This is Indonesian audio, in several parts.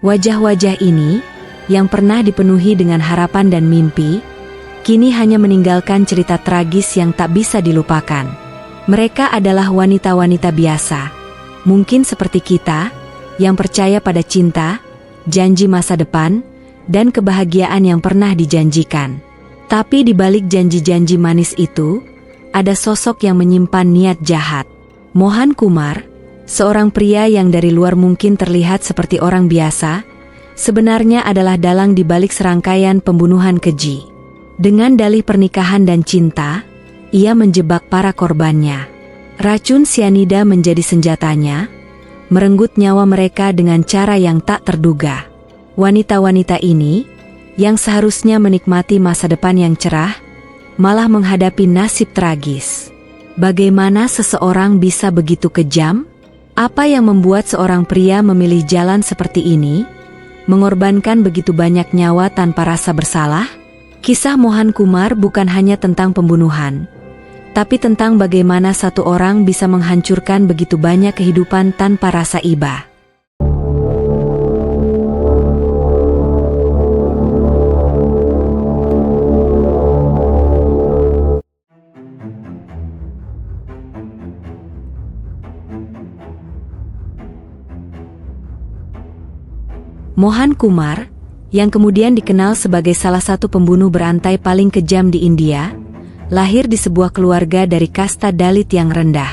Wajah-wajah ini, yang pernah dipenuhi dengan harapan dan mimpi, kini hanya meninggalkan cerita tragis yang tak bisa dilupakan. Mereka adalah wanita-wanita biasa, mungkin seperti kita, yang percaya pada cinta, janji masa depan, dan kebahagiaan yang pernah dijanjikan. Tapi di balik janji-janji manis itu, ada sosok yang menyimpan niat jahat. Mohan Kumar, seorang pria yang dari luar mungkin terlihat seperti orang biasa, sebenarnya adalah dalang di balik serangkaian pembunuhan keji. Dengan dalih pernikahan dan cinta, ia menjebak para korbannya. Racun sianida menjadi senjatanya, merenggut nyawa mereka dengan cara yang tak terduga. Wanita-wanita ini, yang seharusnya menikmati masa depan yang cerah, malah menghadapi nasib tragis. Bagaimana seseorang bisa begitu kejam? Apa yang membuat seorang pria memilih jalan seperti ini, mengorbankan begitu banyak nyawa tanpa rasa bersalah? Kisah Mohan Kumar bukan hanya tentang pembunuhan, tapi tentang bagaimana satu orang bisa menghancurkan begitu banyak kehidupan tanpa rasa iba. Mohan Kumar, yang kemudian dikenal sebagai salah satu pembunuh berantai paling kejam di India, lahir di sebuah keluarga dari kasta Dalit yang rendah.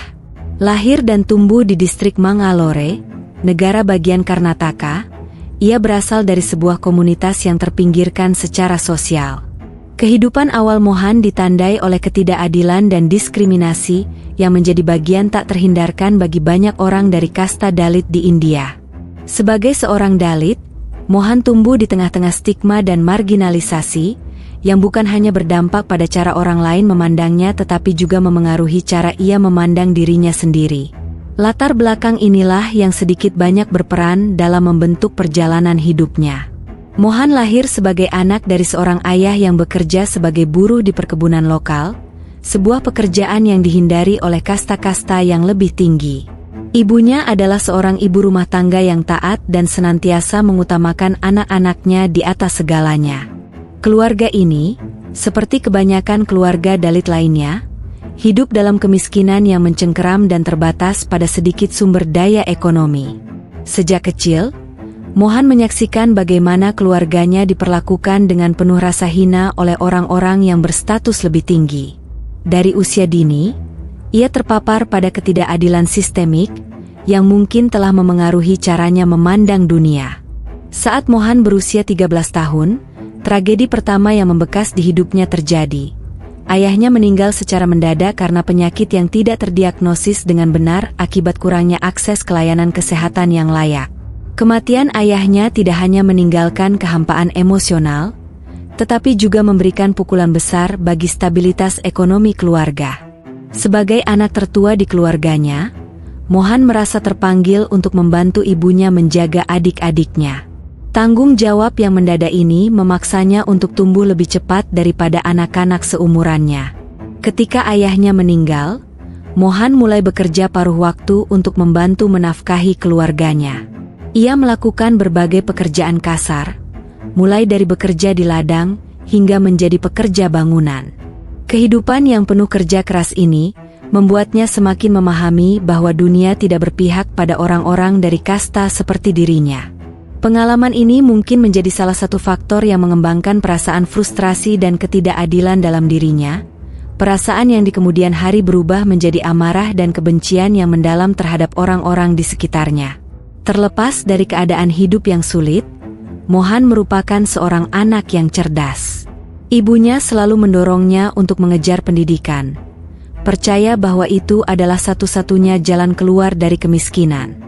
Lahir dan tumbuh di distrik Mangalore, negara bagian Karnataka, ia berasal dari sebuah komunitas yang terpinggirkan secara sosial. Kehidupan awal Mohan ditandai oleh ketidakadilan dan diskriminasi yang menjadi bagian tak terhindarkan bagi banyak orang dari kasta Dalit di India. Sebagai seorang Dalit, Mohan tumbuh di tengah-tengah stigma dan marginalisasi, yang bukan hanya berdampak pada cara orang lain memandangnya tetapi juga memengaruhi cara ia memandang dirinya sendiri. Latar belakang inilah yang sedikit banyak berperan dalam membentuk perjalanan hidupnya. Mohan lahir sebagai anak dari seorang ayah yang bekerja sebagai buruh di perkebunan lokal, sebuah pekerjaan yang dihindari oleh kasta-kasta yang lebih tinggi. Ibunya adalah seorang ibu rumah tangga yang taat dan senantiasa mengutamakan anak-anaknya di atas segalanya. Keluarga ini, seperti kebanyakan keluarga Dalit lainnya, hidup dalam kemiskinan yang mencengkeram dan terbatas pada sedikit sumber daya ekonomi. Sejak kecil, Mohan menyaksikan bagaimana keluarganya diperlakukan dengan penuh rasa hina oleh orang-orang yang berstatus lebih tinggi. Dari usia dini, ia terpapar pada ketidakadilan sistemik, yang mungkin telah memengaruhi caranya memandang dunia. Saat Mohan berusia 13 tahun, tragedi pertama yang membekas di hidupnya terjadi. Ayahnya meninggal secara mendadak karena penyakit yang tidak terdiagnosis dengan benar akibat kurangnya akses ke layanan kesehatan yang layak. Kematian ayahnya tidak hanya meninggalkan kehampaan emosional, tetapi juga memberikan pukulan besar bagi stabilitas ekonomi keluarga. Sebagai anak tertua di keluarganya, Mohan merasa terpanggil untuk membantu ibunya menjaga adik-adiknya. Tanggung jawab yang mendadak ini memaksanya untuk tumbuh lebih cepat daripada anak-anak seumurannya. Ketika ayahnya meninggal, Mohan mulai bekerja paruh waktu untuk membantu menafkahi keluarganya. Ia melakukan berbagai pekerjaan kasar, mulai dari bekerja di ladang hingga menjadi pekerja bangunan. Kehidupan yang penuh kerja keras ini membuatnya semakin memahami bahwa dunia tidak berpihak pada orang-orang dari kasta seperti dirinya. Pengalaman ini mungkin menjadi salah satu faktor yang mengembangkan perasaan frustrasi dan ketidakadilan dalam dirinya, perasaan yang di kemudian hari berubah menjadi amarah dan kebencian yang mendalam terhadap orang-orang di sekitarnya. Terlepas dari keadaan hidup yang sulit, Mohan merupakan seorang anak yang cerdas. Ibunya selalu mendorongnya untuk mengejar pendidikan, percaya bahwa itu adalah satu-satunya jalan keluar dari kemiskinan.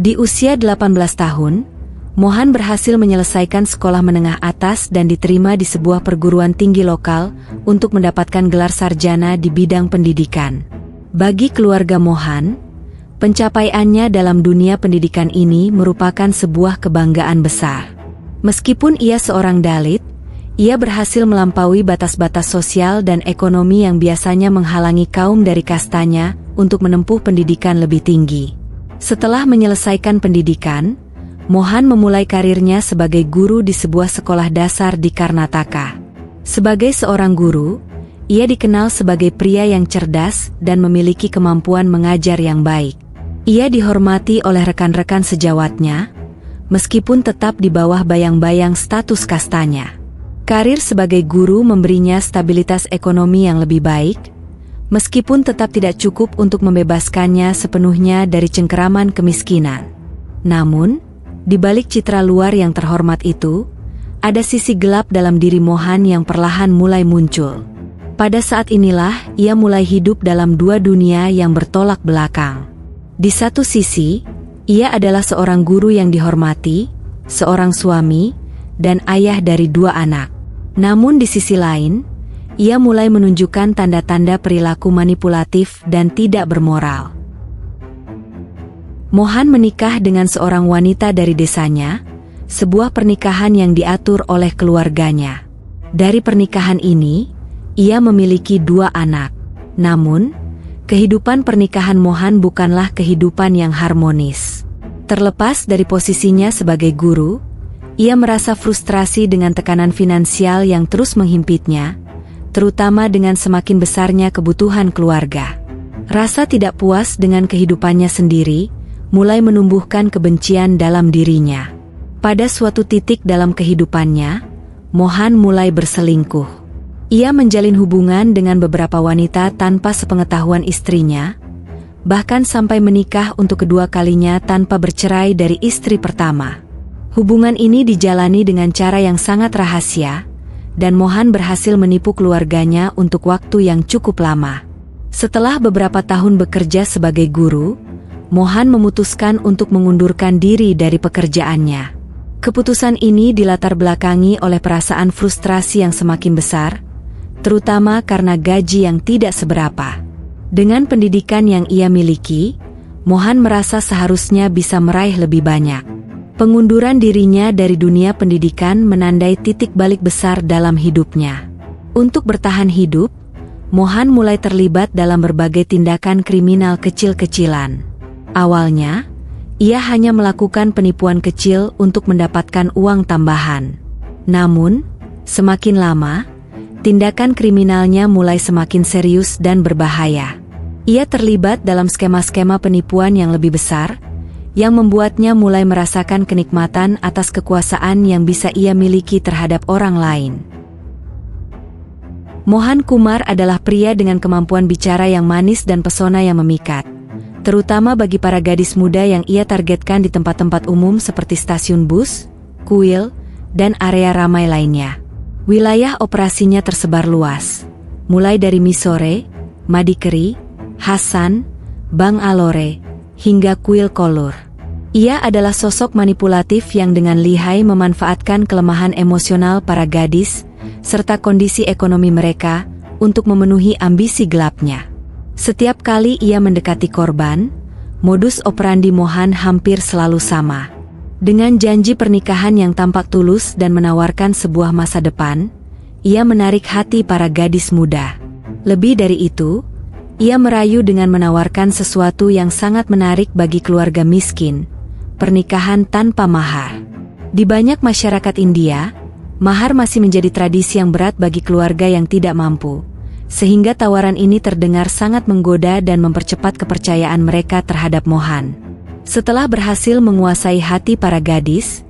Di usia 18 tahun, Mohan berhasil menyelesaikan sekolah menengah atas dan diterima di sebuah perguruan tinggi lokal untuk mendapatkan gelar sarjana di bidang pendidikan. Bagi keluarga Mohan, pencapaiannya dalam dunia pendidikan ini merupakan sebuah kebanggaan besar. Meskipun ia seorang Dalit, ia berhasil melampaui batas-batas sosial dan ekonomi yang biasanya menghalangi kaum dari kastanya untuk menempuh pendidikan lebih tinggi. Setelah menyelesaikan pendidikan, Mohan memulai karirnya sebagai guru di sebuah sekolah dasar di Karnataka. Sebagai seorang guru, ia dikenal sebagai pria yang cerdas dan memiliki kemampuan mengajar yang baik. Ia dihormati oleh rekan-rekan sejawatnya, meskipun tetap di bawah bayang-bayang status kastanya. Karir sebagai guru memberinya stabilitas ekonomi yang lebih baik, meskipun tetap tidak cukup untuk membebaskannya sepenuhnya dari cengkeraman kemiskinan. Namun, di balik citra luar yang terhormat itu, ada sisi gelap dalam diri Mohan yang perlahan mulai muncul. Pada saat inilah ia mulai hidup dalam dua dunia yang bertolak belakang. Di satu sisi, ia adalah seorang guru yang dihormati, seorang suami, dan ayah dari dua anak. Namun di sisi lain, ia mulai menunjukkan tanda-tanda perilaku manipulatif dan tidak bermoral. Mohan menikah dengan seorang wanita dari desanya, sebuah pernikahan yang diatur oleh keluarganya. Dari pernikahan ini, ia memiliki dua anak. Namun, kehidupan pernikahan Mohan bukanlah kehidupan yang harmonis. Terlepas dari posisinya sebagai guru, ia merasa frustrasi dengan tekanan finansial yang terus menghimpitnya, terutama dengan semakin besarnya kebutuhan keluarga. Rasa tidak puas dengan kehidupannya sendiri mulai menumbuhkan kebencian dalam dirinya. Pada suatu titik dalam kehidupannya, Mohan mulai berselingkuh. Ia menjalin hubungan dengan beberapa wanita tanpa sepengetahuan istrinya, bahkan sampai menikah untuk kedua kalinya tanpa bercerai dari istri pertama. Hubungan ini dijalani dengan cara yang sangat rahasia, dan Mohan berhasil menipu keluarganya untuk waktu yang cukup lama. Setelah beberapa tahun bekerja sebagai guru, Mohan memutuskan untuk mengundurkan diri dari pekerjaannya. Keputusan ini dilatar belakangi oleh perasaan frustrasi yang semakin besar, terutama karena gaji yang tidak seberapa. Dengan pendidikan yang ia miliki, Mohan merasa seharusnya bisa meraih lebih banyak. Pengunduran dirinya dari dunia pendidikan menandai titik balik besar dalam hidupnya. Untuk bertahan hidup, Mohan mulai terlibat dalam berbagai tindakan kriminal kecil-kecilan. Awalnya, ia hanya melakukan penipuan kecil untuk mendapatkan uang tambahan. Namun, semakin lama, tindakan kriminalnya mulai semakin serius dan berbahaya. Ia terlibat dalam skema-skema penipuan yang lebih besar, yang membuatnya mulai merasakan kenikmatan atas kekuasaan yang bisa ia miliki terhadap orang lain. Mohan Kumar adalah pria dengan kemampuan bicara yang manis dan pesona yang memikat, terutama bagi para gadis muda yang ia targetkan di tempat-tempat umum seperti stasiun bus, kuil, dan area ramai lainnya. Wilayah operasinya tersebar luas, mulai dari Mysore, Madikeri, Hassan, Bangalore, hingga kuil Kolur. Ia adalah sosok manipulatif yang dengan lihai memanfaatkan kelemahan emosional para gadis, serta kondisi ekonomi mereka, untuk memenuhi ambisi gelapnya. Setiap kali ia mendekati korban, modus operandi Mohan hampir selalu sama. Dengan janji pernikahan yang tampak tulus dan menawarkan sebuah masa depan, ia menarik hati para gadis muda. Lebih dari itu, ia merayu dengan menawarkan sesuatu yang sangat menarik bagi keluarga miskin, pernikahan tanpa mahar. Di banyak masyarakat India, mahar masih menjadi tradisi yang berat bagi keluarga yang tidak mampu, sehingga tawaran ini terdengar sangat menggoda dan mempercepat kepercayaan mereka terhadap Mohan. Setelah berhasil menguasai hati para gadis,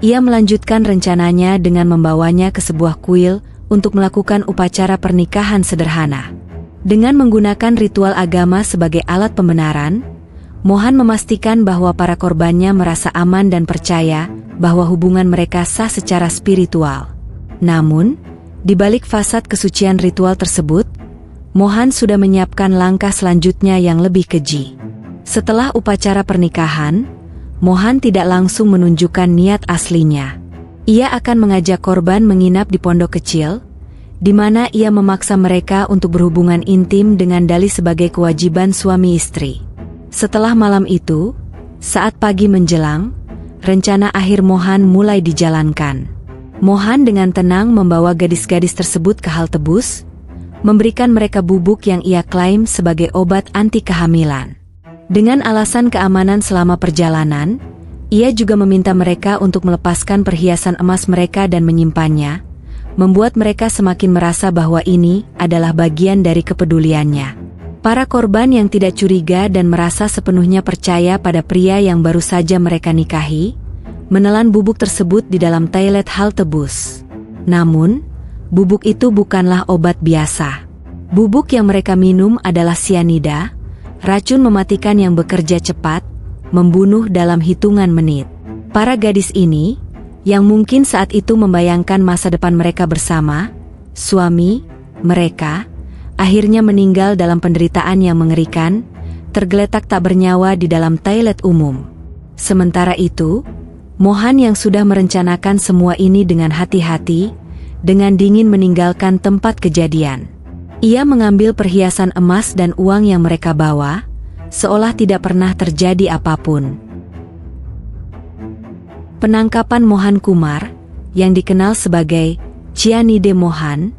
ia melanjutkan rencananya dengan membawanya ke sebuah kuil untuk melakukan upacara pernikahan sederhana. Dengan menggunakan ritual agama sebagai alat pembenaran, Mohan memastikan bahwa para korbannya merasa aman dan percaya bahwa hubungan mereka sah secara spiritual. Namun, di balik fasad kesucian ritual tersebut, Mohan sudah menyiapkan langkah selanjutnya yang lebih keji. Setelah upacara pernikahan, Mohan tidak langsung menunjukkan niat aslinya. Ia akan mengajak korban menginap di pondok kecil, di mana ia memaksa mereka untuk berhubungan intim dengan dalih sebagai kewajiban suami istri. Setelah malam itu, saat pagi menjelang, rencana akhir Mohan mulai dijalankan. Mohan dengan tenang membawa gadis-gadis tersebut ke halte bus, memberikan mereka bubuk yang ia klaim sebagai obat anti kehamilan. Dengan alasan keamanan selama perjalanan, Ia juga meminta mereka untuk melepaskan perhiasan emas mereka dan menyimpannya, membuat mereka semakin merasa bahwa ini adalah bagian dari kepeduliannya. Para korban yang tidak curiga dan merasa sepenuhnya percaya pada pria yang baru saja mereka nikahi, menelan bubuk tersebut di dalam toilet halte bus. Namun, bubuk itu bukanlah obat biasa. Bubuk yang mereka minum adalah sianida, racun mematikan yang bekerja cepat, membunuh dalam hitungan menit. Para gadis ini, yang mungkin saat itu membayangkan masa depan mereka bersama, suami mereka, akhirnya meninggal dalam penderitaan yang mengerikan, tergeletak tak bernyawa di dalam toilet umum. Sementara itu, Mohan yang sudah merencanakan semua ini dengan hati-hati, dengan dingin meninggalkan tempat kejadian. Ia mengambil perhiasan emas dan uang yang mereka bawa, seolah tidak pernah terjadi apapun. Penangkapan Mohan Kumar, yang dikenal sebagai Cianide Mohan,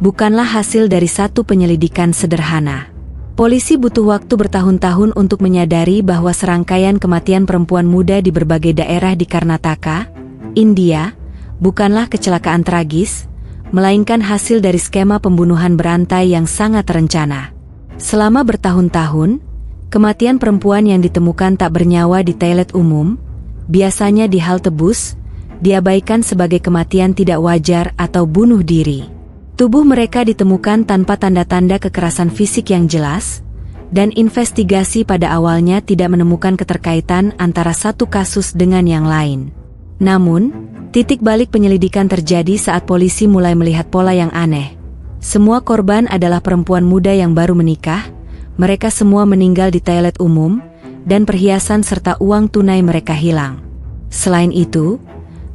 bukanlah hasil dari satu penyelidikan sederhana. Polisi butuh waktu bertahun-tahun untuk menyadari bahwa serangkaian kematian perempuan muda di berbagai daerah di Karnataka, India, bukanlah kecelakaan tragis, melainkan hasil dari skema pembunuhan berantai yang sangat terencana. Selama bertahun-tahun, kematian perempuan yang ditemukan tak bernyawa di toilet umum, biasanya di halte bus, diabaikan sebagai kematian tidak wajar atau bunuh diri. Tubuh mereka ditemukan tanpa tanda-tanda kekerasan fisik yang jelas, dan investigasi pada awalnya tidak menemukan keterkaitan antara satu kasus dengan yang lain. Namun, titik balik penyelidikan terjadi saat polisi mulai melihat pola yang aneh. Semua korban adalah perempuan muda yang baru menikah, mereka semua meninggal di toilet umum, dan perhiasan serta uang tunai mereka hilang. Selain itu,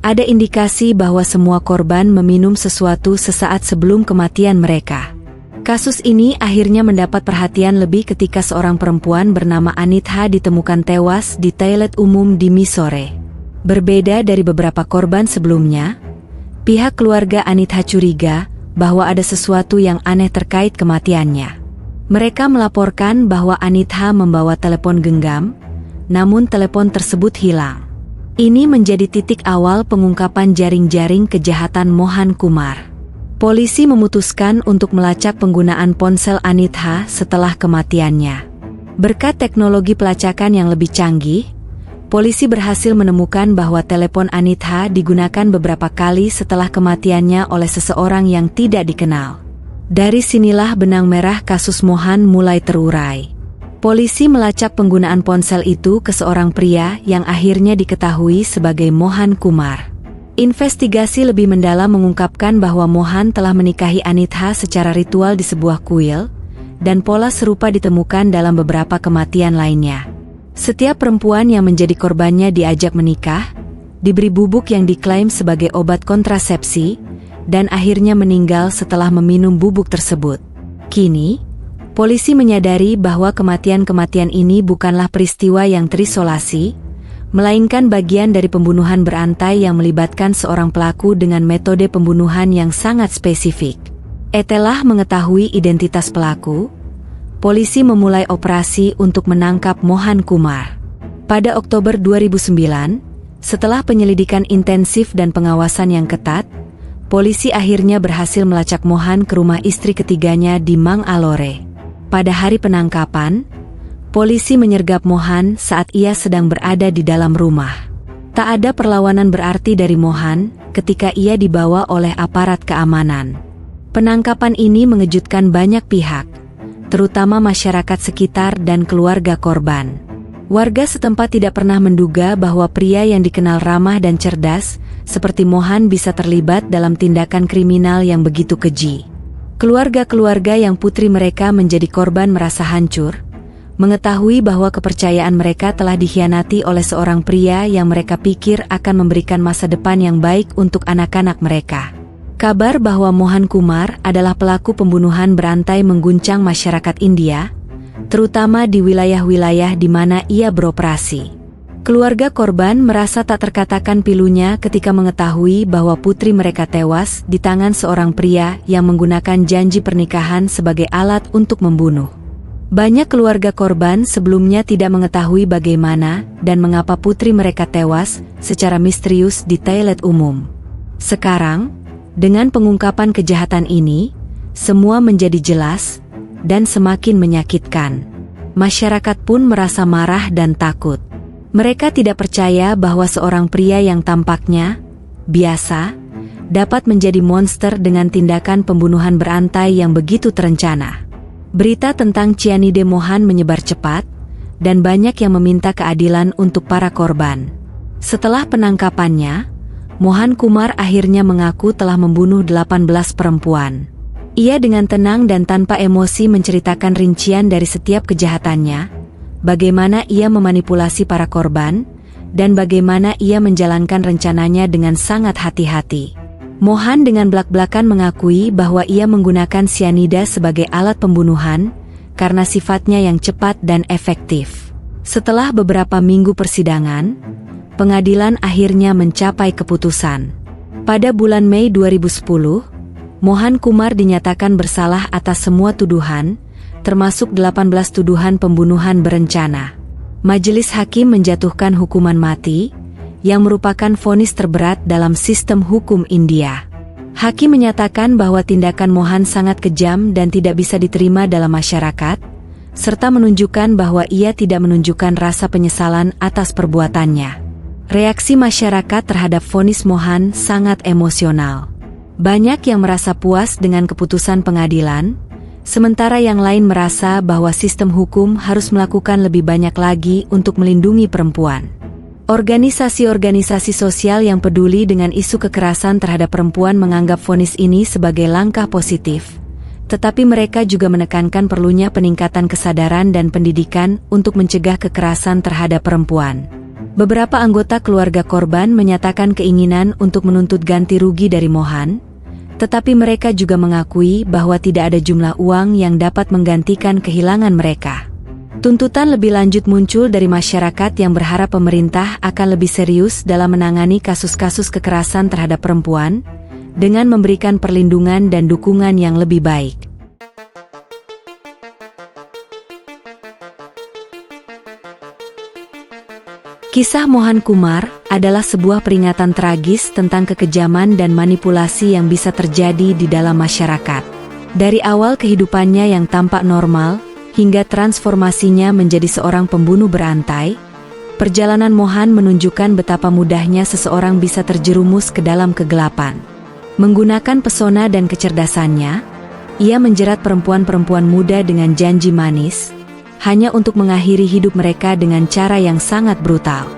ada indikasi bahwa semua korban meminum sesuatu sesaat sebelum kematian mereka. Kasus ini akhirnya mendapat perhatian lebih ketika seorang perempuan bernama Anitha ditemukan tewas di toilet umum di Mysore. Berbeda dari beberapa korban sebelumnya, pihak keluarga Anitha curiga bahwa ada sesuatu yang aneh terkait kematiannya. Mereka melaporkan bahwa Anitha membawa telepon genggam, namun telepon tersebut hilang. Ini menjadi titik awal pengungkapan jaring-jaring kejahatan Mohan Kumar. Polisi memutuskan untuk melacak penggunaan ponsel Anitha setelah kematiannya. Berkat teknologi pelacakan yang lebih canggih, polisi berhasil menemukan bahwa telepon Anitha digunakan beberapa kali setelah kematiannya oleh seseorang yang tidak dikenal. Dari sinilah benang merah kasus Mohan mulai terurai. Polisi melacak penggunaan ponsel itu ke seorang pria yang akhirnya diketahui sebagai Mohan Kumar. Investigasi lebih mendalam mengungkapkan bahwa Mohan telah menikahi Anitha secara ritual di sebuah kuil, dan pola serupa ditemukan dalam beberapa kematian lainnya. Setiap perempuan yang menjadi korbannya diajak menikah, diberi bubuk yang diklaim sebagai obat kontrasepsi, dan akhirnya meninggal setelah meminum bubuk tersebut. Kini, polisi menyadari bahwa kematian-kematian ini bukanlah peristiwa yang terisolasi, melainkan bagian dari pembunuhan berantai yang melibatkan seorang pelaku dengan metode pembunuhan yang sangat spesifik. Setelah mengetahui identitas pelaku, polisi memulai operasi untuk menangkap Mohan Kumar. Pada Oktober 2009, setelah penyelidikan intensif dan pengawasan yang ketat, polisi akhirnya berhasil melacak Mohan ke rumah istri ketiganya di Mangalore. Pada hari penangkapan, polisi menyergap Mohan saat ia sedang berada di dalam rumah. Tak ada perlawanan berarti dari Mohan ketika ia dibawa oleh aparat keamanan. Penangkapan ini mengejutkan banyak pihak, terutama masyarakat sekitar dan keluarga korban. Warga setempat tidak pernah menduga bahwa pria yang dikenal ramah dan cerdas seperti Mohan bisa terlibat dalam tindakan kriminal yang begitu keji. Keluarga-keluarga yang putri mereka menjadi korban merasa hancur, mengetahui bahwa kepercayaan mereka telah dikhianati oleh seorang pria yang mereka pikir akan memberikan masa depan yang baik untuk anak-anak mereka. Kabar bahwa Mohan Kumar adalah pelaku pembunuhan berantai mengguncang masyarakat India, terutama di wilayah-wilayah di mana ia beroperasi. Keluarga korban merasa tak terkatakan pilunya ketika mengetahui bahwa putri mereka tewas di tangan seorang pria yang menggunakan janji pernikahan sebagai alat untuk membunuh. Banyak keluarga korban sebelumnya tidak mengetahui bagaimana dan mengapa putri mereka tewas secara misterius di toilet umum. Sekarang, dengan pengungkapan kejahatan ini, semua menjadi jelas dan semakin menyakitkan. Masyarakat pun merasa marah dan takut. Mereka tidak percaya bahwa seorang pria yang tampaknya biasa dapat menjadi monster dengan tindakan pembunuhan berantai yang begitu terencana. Berita tentang Cianide Mohan menyebar cepat, dan banyak yang meminta keadilan untuk para korban. Setelah penangkapannya, Mohan Kumar akhirnya mengaku telah membunuh 18 perempuan. Ia dengan tenang dan tanpa emosi menceritakan rincian dari setiap kejahatannya, bagaimana ia memanipulasi para korban, dan bagaimana ia menjalankan rencananya dengan sangat hati-hati. Mohan dengan belak-belakan mengakui bahwa ia menggunakan sianida sebagai alat pembunuhan karena sifatnya yang cepat dan efektif. Setelah beberapa minggu persidangan, pengadilan akhirnya mencapai keputusan. Pada bulan Mei 2010, Mohan Kumar dinyatakan bersalah atas semua tuduhan, termasuk 18 tuduhan pembunuhan berencana. Majelis hakim menjatuhkan hukuman mati, yang merupakan vonis terberat dalam sistem hukum India. Hakim menyatakan bahwa tindakan Mohan sangat kejam dan tidak bisa diterima dalam masyarakat, serta menunjukkan bahwa ia tidak menunjukkan rasa penyesalan atas perbuatannya. Reaksi masyarakat terhadap vonis Mohan sangat emosional. Banyak yang merasa puas dengan keputusan pengadilan, sementara yang lain merasa bahwa sistem hukum harus melakukan lebih banyak lagi untuk melindungi perempuan. Organisasi-organisasi sosial yang peduli dengan isu kekerasan terhadap perempuan menganggap vonis ini sebagai langkah positif, tetapi mereka juga menekankan perlunya peningkatan kesadaran dan pendidikan untuk mencegah kekerasan terhadap perempuan. Beberapa anggota keluarga korban menyatakan keinginan untuk menuntut ganti rugi dari Mohan, tetapi mereka juga mengakui bahwa tidak ada jumlah uang yang dapat menggantikan kehilangan mereka. Tuntutan lebih lanjut muncul dari masyarakat yang berharap pemerintah akan lebih serius dalam menangani kasus-kasus kekerasan terhadap perempuan, dengan memberikan perlindungan dan dukungan yang lebih baik. Kisah Mohan Kumar adalah sebuah peringatan tragis tentang kekejaman dan manipulasi yang bisa terjadi di dalam masyarakat. Dari awal kehidupannya yang tampak normal, hingga transformasinya menjadi seorang pembunuh berantai, perjalanan Mohan menunjukkan betapa mudahnya seseorang bisa terjerumus ke dalam kegelapan. Menggunakan pesona dan kecerdasannya, ia menjerat perempuan-perempuan muda dengan janji manis, hanya untuk mengakhiri hidup mereka dengan cara yang sangat brutal.